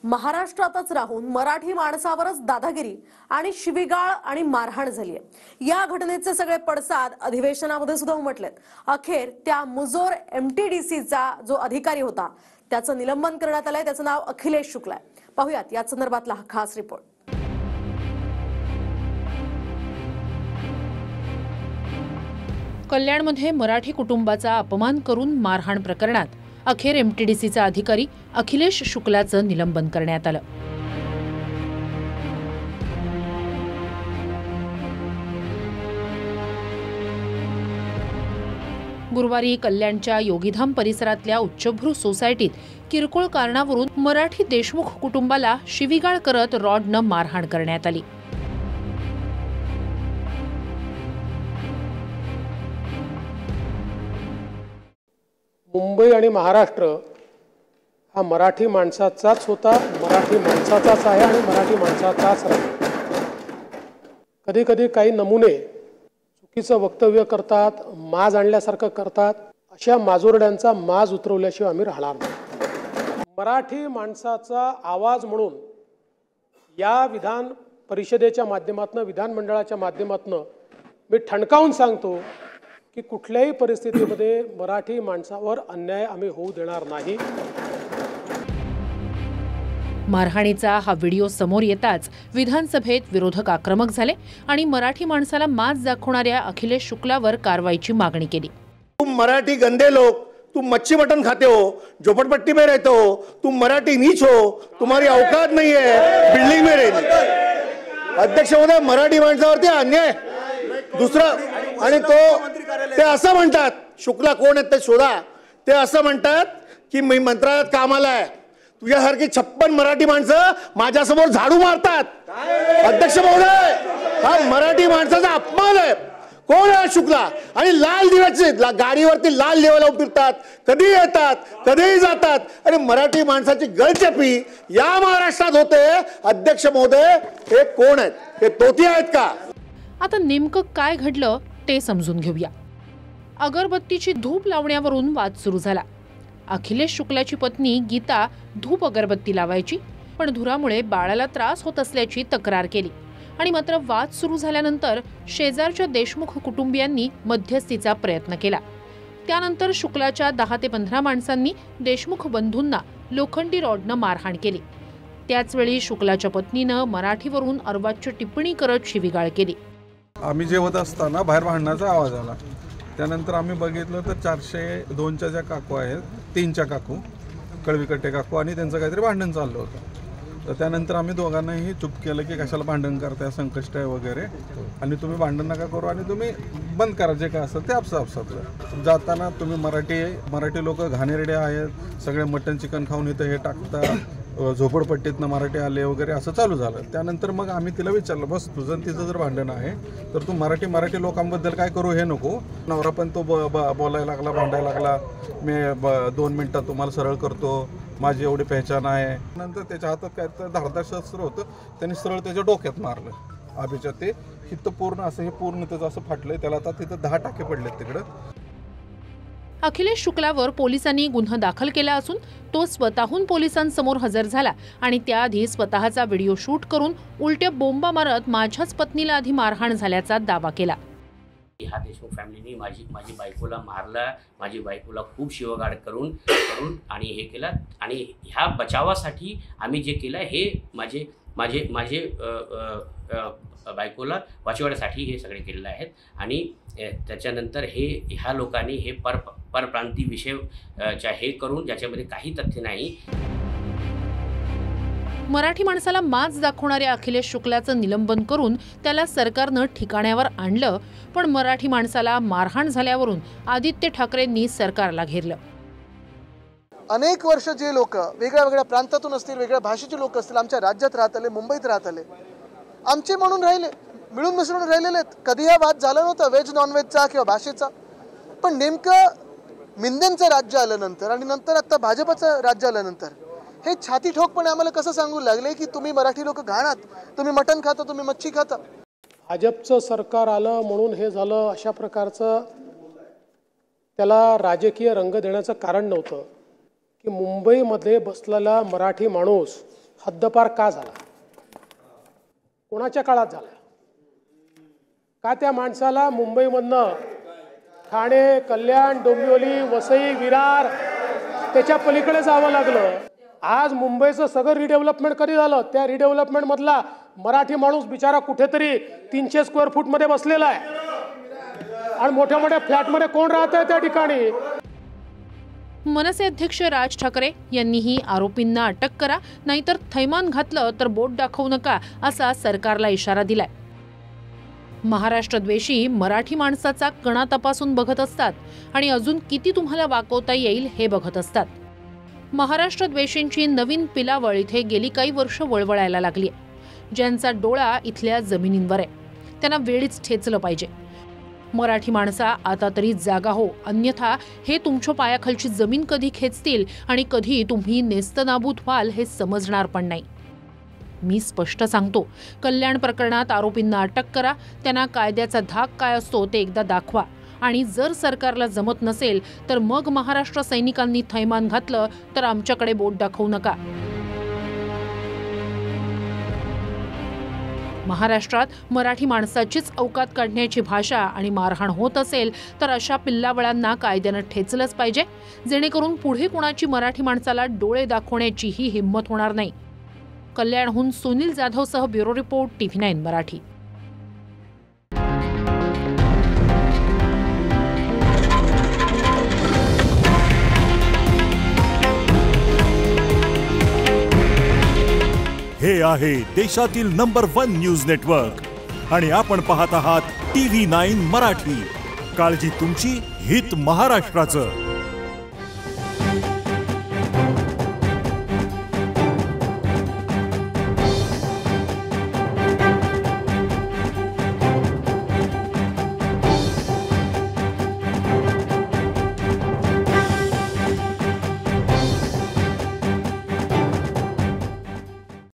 महाराष्ट्रातच राहून मराठी माणसावरच दादागिरी आणि शिवीगाळ आणि मारहाण झाली आहे। या घटनेचे सगळे पडसाद अधिवेशनामध्ये सुद्धा उमटलेत। अखेर त्या मुजोर एमटीडीसीचा जो अधिकारी होता त्याचं निलंबन करण्यात आलंय। त्याचं नाव अखिलेश शुक्ला आहे। पाहूयात या संदर्भातला हा खास रिपोर्ट। कल्याणमध्ये मराठी कुटुंबाचा अपमान करून मारहाण प्रकरणात अखेर एमटीडीसीचा अधिकारी अखिलेश शुक्लाचं निलंबन करण्यात आलं। गुरुवारी कल्याणच्या योगीधाम परिसरातल्या उच्चभ्रू सोसायटीत किरकोळ कारणावरून मराठी देशमुख कुटुंबाला शिवीगाळ करत रॉडनं मारहाण करण्यात आली। मुंबई आणि महाराष्ट्र हा मराठी माणसाचाच होता, मराठी माणसाचाच आहे आणि मराठी माणसाचाच राहील। कधी कधी काही नमुने चुकीचं वक्तव्य करतात, माज आणल्यासारखं करतात। अशा माजोरड्यांचा माज उतरवल्याशिवाय आम्ही राहणार नाही। मराठी माणसाचा आवाज म्हणून या विधान परिषदेच्या माध्यमातून, विधानमंडळाच्या माध्यमातून मी ठणकावून सांगतो की कुठल्याही परिस्थितीमध्ये मराठी माणसावर अन्याय आम्ही होऊ देणार नाही। मारहाणीचा हा व्हिडिओ समोर येताच विधानसभेत विरोधक आक्रमक झाले आणि मराठी माणसाला माज दाखवणाऱ्या अखिलेश शुक्लावर कारवाईची मागणी केली। तुम मराठी गंदे लोग, तुम मच्छी मटन खाते हो, झोपड़पट्टी में रहते हो, तुम मराठी नीच हो, तुम्हारी औकात नहीं है बिल्डिंग में रहने। अध्यक्ष महोदय, मराठी माणसावरती अन्याय दुसरं आणि ते असं म्हणतात, शुक्ला कोण आहेत ते शोधा, ते असं म्हणतात की मी मंत्रालयात कामाला आहे। तुझ्यासारखी 56 मराठी माणसं माझ्यासमोर झाडू मारतात। अध्यक्ष महोदय, हा मराठी माणसाचा अपमान आहे। कोण आहे शुक्ला? आणि लाल दिव्याचे गाडीवरती लाल दिवा लावून फिरतात, कधी येतात कधीही जातात आणि मराठी माणसाची गळचेपी या महाराष्ट्रात होते। अध्यक्ष महोदय, हे कोण आहेत? हे तोती आहेत का? आता नेमकं काय घडलं ते समजून घेऊया। अगरबत्तीची धूप लावण्यावरून वाद सुरू झाला। अखिलेश शुक्लाची पत्नी गीता धूप अगरबत्ती लावायची, पण धुरामुळे बाळाला त्रास होत असल्याची तक्रार केली आणि मात्र वाद सुरू झाल्यानंतर शेजारच्या देशमुख कुटुंबियांनी मध्यस्थीचा प्रयत्न केला। त्यानंतर शुक्लाच्या 10 ते 15 माणसांनी देशमुख बंधूंना लोखंडी रॉडनं मारहाण केली। त्याचवेळी शुक्लाच्या पत्नीनं मराठीवरून अर्वाच्य टिप्पणी करत शिवीगाळ केली। आम्ही जेवत असताना बाहेर भांडणाचा आवाज आला। त्यानंतर आम्ही बघितलं तर 402च्या ज्या काकू आहेत, 3च्या काकू, कळविकट्टे काकू, आणि त्यांचं काहीतरी भांडण चाललं होतं। तर त्यानंतर आम्ही दोघांनाही चूप केलं की कशाला भांडण करताय, संकष्ट आहे वगैरे, आणि तुम्ही भांडण नका करू आणि तुम्ही बंद करा जे काय असेल ते आपसात जाताना। तुम्ही मराठी लोक घाणेरडे आहेत, सगळे मटन चिकन खाऊन इथं हे टाकता, झोपडपट्टीतनं मराठी आले वगैरे असं चालू झालं। त्यानंतर मग आम्ही तिला विचारलं, बस तुझं तिचं जर भांडण आहे तर तू मराठी लोकांबद्दल काय करू हे नको। नवरा पण तो बोलायला लागला, भांडायला लागला, मी 2 मिनिटात तुम्हाला सरळ करतो, माझी एवढी पहचान आहे। नंतर त्याच्या हातात काय तर धारदार शस्त्र होतं, त्यांनी सरळ त्याच्या डोक्यात मारलं। अभिच्या ते हित पूर्ण असं, हे पूर्ण त्याचं असं फाटलंय, त्याला आता तिथं 10 टाके पडलेत तिकडं। अखिलेश शुक्लावर पोलिसांनी गुन्हा दाखल केला असून तो स्वतःहून पोलिसांसमोर हजर झाला आणि त्याआधी स्वतःचा व्हिडिओ शूट करून उलट्या बोंबा मारत माझ्याच पत्नीला आधी मारहाण झाल्याचा दावा केला। ह्या देशमुख फॅमिलीने माझी बायकोला मारला, माझी बायकोला खूप शिवगाळ करून आणि हे केलं, आणि ह्या बचावासाठी आम्ही जे केलं हे माझे बायकोला वाचवण्यासाठी हे सगळे केलेले आहेत। आणि त्याच्यानंतर ह्या लोकांनी हे परप्रांती विषय हे करून ज्याच्यामध्ये काही तथ्य नाही। मराठी माणसाला माज दाखवणाऱ्या अखिलेश शुक्लाचं निलंबन करून त्याला सरकारनं ठिकाण्यावर आणलं, पण मराठी माणसाला मारहाण झाल्यावरून आदित्य ठाकरेंनी सरकारला घेरलं। अनेक वर्ष जे लोक वेगळ्या प्रांतातून असतील, वेगळ्या भाषेचे लोक असतील, आमच्या राज्यात राहत आले, मुंबईत राहत आले, आमचे म्हणून राहिले, मिळून मिसळून राहिलेले आहेत। कधी हा वाद झाला नव्हता व्हेज नॉनव्हेजचा किंवा भाषेचा, पण नेमकं मिंदेंचं राज्य आल्यानंतर आणि नंतर आता भाजपचं राज्य आल्यानंतर हे छाती ठोकपणे आम्हाला कसं सांगू लागले की तुम्ही मराठी लोक घाणात, तुम्ही मटण खाता, तुम्ही मच्छी खाता। भाजपचं सरकार आलं म्हणून हे झालं, अशा प्रकारचं त्याला राजकीय रंग देण्याचं कारण नव्हतं की मुंबईमध्ये बसलेला मराठी माणूस हद्दपार का झाला? कोणाच्या काळात झाला? का त्या माणसाला मुंबईमधनं ठाणे, कल्याण, डोंबिवली, वसई, विरार त्याच्या पलीकडे जावं लागलं? आज मुंबईचं सगळं रिडेव्हलपमेंट कधी झालं? त्या रिडेव्हलपमेंट मधला मराठी माणूस बिचारा कुठेतरी 300 स्क्वेअर फूट मध्ये बसलेला आहे आणि मोठ्या मोठ्या फ्लॅटमध्ये कोण राहतंय त्या ठिकाणी? मनसे अध्यक्ष राज ठाकरे यांनीही आरोपींना अटक करा, नाहीतर थैमान घातलं तर बोट दाखवू नका असा सरकारला इशारा दिलाय. महाराष्ट्रद्वेषी मराठी माणसाचा कणा तपासून बघत असतात आणि अजून किती तुम्हाला वाकवता येईल हे बघत असतात. महाराष्ट्रद्वेषींची नवीन पिलावळ इथे गेली काही वर्ष वळवळायला लागली आहे. ज्यांचा डोळा इथल्या जमिनींवर आहे त्यांना वेळीच ठेचलं पाहिजे. मराठी माणसा आता तरी जागा हो, अन्यथा हे तुमच्या पायाखालची जमीन कधी खेचतील आणि कधी तुम्ही नेस्तनाबूत व्हाल हे समजणार पण नाही. मी स्पष्ट सांगतो, कल्याण प्रकरणात आरोपींना अटक करा, त्यांना कायद्याचा धाक काय असतो ते एकदा दाखवा आणि जर सरकारला जमत नसेल तर मग महाराष्ट्र सैनिकांनी थैमान घातलं तर आमच्याकडे बोट दाखवू नका. महाराष्ट्रात मराठी माणसाचीच अवकात काढण्याची भाषा आणि मारहाण होत असेल तर अशा पिल्लावळांना कायद्यानं ठेचलंच पाहिजे, जेणेकरून पुढे कुणाची मराठी माणसाला डोळे दाखवण्याचीही हिंमत होणार नाही. कल्याणहून सुनील जाधवसह ब्युरो रिपोर्ट TV9 मराठी. हे आहे देशातील नंबर 1 न्यूज नेटवर्क आणि आपण पाहत आहात TV9 मराठी. काळजी तुमची, हित महाराष्ट्राचं.